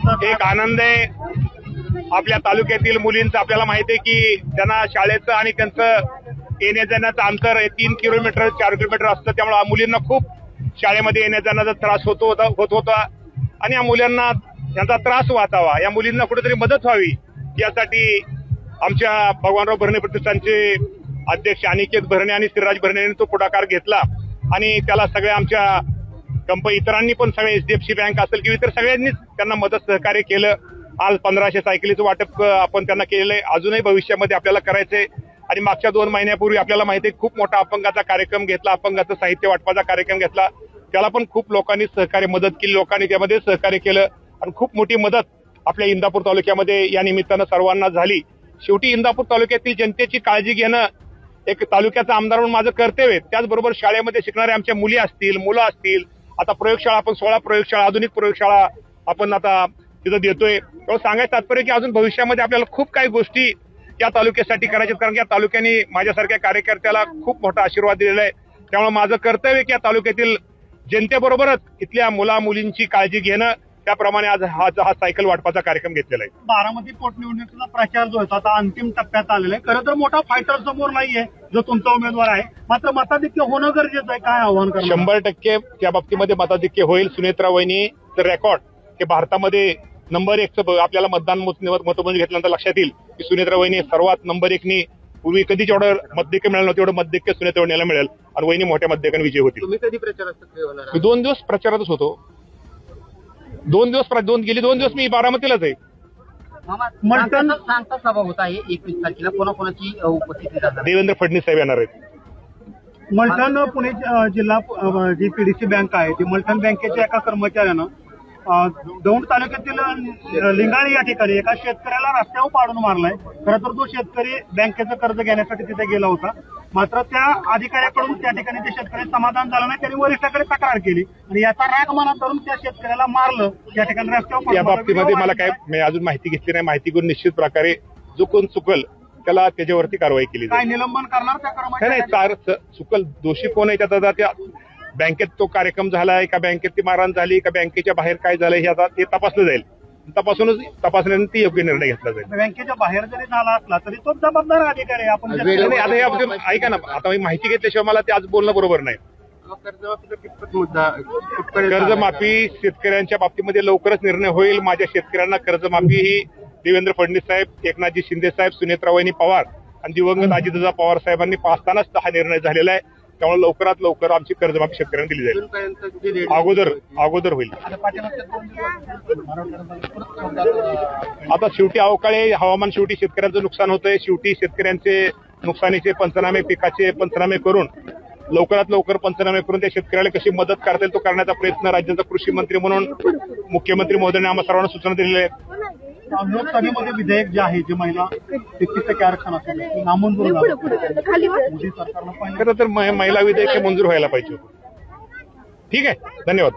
कसं एक आनंद आहे आपल्या तालुक्यातील मुलींचा. आपल्याला माहिती आहे की त्यांना शाळेचं आणि त्यांचं येण्या जाण्याचं अंतर 3 किलोमीटर 4 किलोमीटर असतं, त्यामुळे मुलींना खूप शाळेमध्ये येण्या जाण्याचा त्रास होत होता आणि या मुलांना त्यांचा त्रास वाचावा, या मुलींना कुठेतरी मदत व्हावी यासाठी आमच्या भगवानराव भरणे प्रतिष्ठानचे अध्यक्ष अनिकेत भरणे आणि श्रीराज भरणे यांनी तो पुढाकार घेतला आणि त्याला सगळ्या आमच्या इतरांनी पण सगळे HDFC बँक असेल किंवा इतर सगळ्यांनीच त्यांना मदत सहकार्य केलं. आज 1500 सायकलीचं वाटप आपण त्यांना केलेलं आहे, अजूनही भविष्यामध्ये आपल्याला करायचंय. आणि मागच्या 2 महिन्यापूर्वी आपल्याला माहिती आहे खूप मोठा अपंगाचा कार्यक्रम घेतला, अपंगाचं साहित्य वाटपाचा कार्यक्रम घेतला, त्याला पण खूप लोकांनी सहकार्य मदत केली, लोकांनी त्यामध्ये सहकार्य केलं आणि खूप मोठी मदत आपल्या इंदापूर तालुक्यामध्ये या निमित्तानं सर्वांना झाली. शेवटी इंदापूर तालुक्यातील जनतेची काळजी घेणं एक तालुक्याचा आमदार म्हणून माझं कर्तव्य आहे. त्याचबरोबर शाळेमध्ये शिकणाऱ्या आमच्या मुली असतील, मुलं असतील, आता प्रयोगशाळा आपण 16 प्रयोगशाळा आधुनिक प्रयोगशाळा आपण आता तिथं देतोय. तेव्हा सांगायचं तात्पर्य की अजून भविष्यामध्ये आपल्याला खूप काही गोष्टी या तालुक्यासाठी करायच्यात, कारण की या तालुक्याने माझ्यासारख्या कार्यकर्त्याला खूप मोठा आशीर्वाद दिलेला आहे. त्यामुळे माझं कर्तव्य आहे की या तालुक्यातील जनतेबरोबरच इथल्या मुला मुलींची काळजी घेणं. त्याप्रमाणे आज हा सायकल वाटपाचा कार्यक्रम घेतलेला आहे. बारामती पोटनिवडणुकीचा प्रचार जो आहे आता अंतिम टप्प्यात आलेला आहे. खरं तर मोठा फायटर समोर नाहीये जो तुमचा उमेदवार आहे, मात्र मताधिक्य होणं गरजेचं आहे. काय आव्हान करणार? 100% त्या बाबतीमध्ये मताधिक्य होईल. सुनेत्रा वहिनीचं रेकॉर्ड हे भारतामध्ये नंबर 1चं आपल्याला मतदान मतमोजणी घेतल्यानंतर लक्षात येईल की सुनेत्रा वहिनी सर्वात नंबर 1नी पूर्वी कधी जेवढं मतधिक्य मिळालं नव्हतं तेवढं मतधिक्य सुनेत्रा वहिनीला मिळेल आणि वहिनी मोठ्या मतधिक्याने विजय होतील. तुम्ही कधी प्रचारात सक्रिय होणार? मी 2 दिवस प्रचारातच होतो. 2 दिवस मी बारामतीलाच आहे. सांगता सभा होत आहे 21 तारखेला, कोणाकोणाची उपस्थिती राहणार? देवेंद्र फडणवीस साहेब येणार आहेत. मलठण पुणे जिल्हा जी पीडीसी बँक आहे ती मलठण बँकेच्या एका कर्मचाऱ्यानं दौंड तालुक्यातील लिंगाळी या ठिकाणी एका शेतकऱ्याला रस्त्यावर पाडून मारलाय. खरं तर तो शेतकरी बँकेचं कर्ज घेण्यासाठी तिथे गेला होता, मात्र त्या अधिकाऱ्याकडून त्या ठिकाणी ते शेतकरी समाधान झालं नाही, त्यांनी वरिष्ठाकडे तक्रार केली आणि याचा राग मनात धरून त्या शेतकऱ्याला मारलं. त्या ठिकाणी रस्त्यावर या बाबतीमध्ये मला काय मी अजून माहिती घेतली नाही. माहिती करून निश्चित प्रकारे जो कोण चुकल त्याला त्याच्यावरती कारवाई केली काय निलंबन करणार त्या कर्मचाऱ्याला? नाही, चुकल दोषी कोण आहे त्याचा त्या बँकेत तो कार्यक्रम झालाय का, बँकेत ती मारहाण झाली का, बँकेच्या बाहेर काय झालंय हे आता ते तपासलं जाईल. तपासल्यानंतर ती योग्य निर्णय घेतला जाईल. बँकेच्या बाहेर जरी झाला असला तरी तो जबाबदार अधिकारी आहे. आपण आता या ऐका ना, आता मी माहिती घेतल्याशिवाय मला ते आज बोलणं बरोबर नाही. कर्जमाफी शेतकऱ्यांच्या बाबतीमध्ये लवकरच निर्णय होईल. माझ्या शेतकऱ्यांना कर्जमाफी ही देवेंद्र फडणवीस साहेब, एकनाथजी शिंदे साहेब, सुनेत्रा वहिनी पवार आणि दिवंगत अजितदादा पवार साहेबांनी पाहतानाच हा निर्णय झालेला आहे. त्यामुळे लवकरात लवकर आमची कर्जमाफी शेतकऱ्यांना दिली जाईल. अगोदर होईल. आता शेवटी अवकाळी हवामान, शेवटी शेतकऱ्यांचं नुकसान होतंय. शेवटी शेतकऱ्यांचे नुकसानीचे पंचनामे, पिकाचे पंचनामे करून लवकरात लवकर पंचनामे करून त्या शेतकऱ्याला कशी मदत करता येईल तो करण्याचा प्रयत्न राज्याचा कृषी मंत्री म्हणून मुख्यमंत्री महोदयांनी आम्हा सर्वांना सूचना दिलेल्या आहेत. लोकसभेमध्ये विधेयक जे आहे जे महिला 21% आरक्षण असेल ते नामंजूर झालं. मोदी सरकारनं खरं तर महिला विधेयक मंजूर व्हायला पाहिजे. ठीक आहे, धन्यवाद.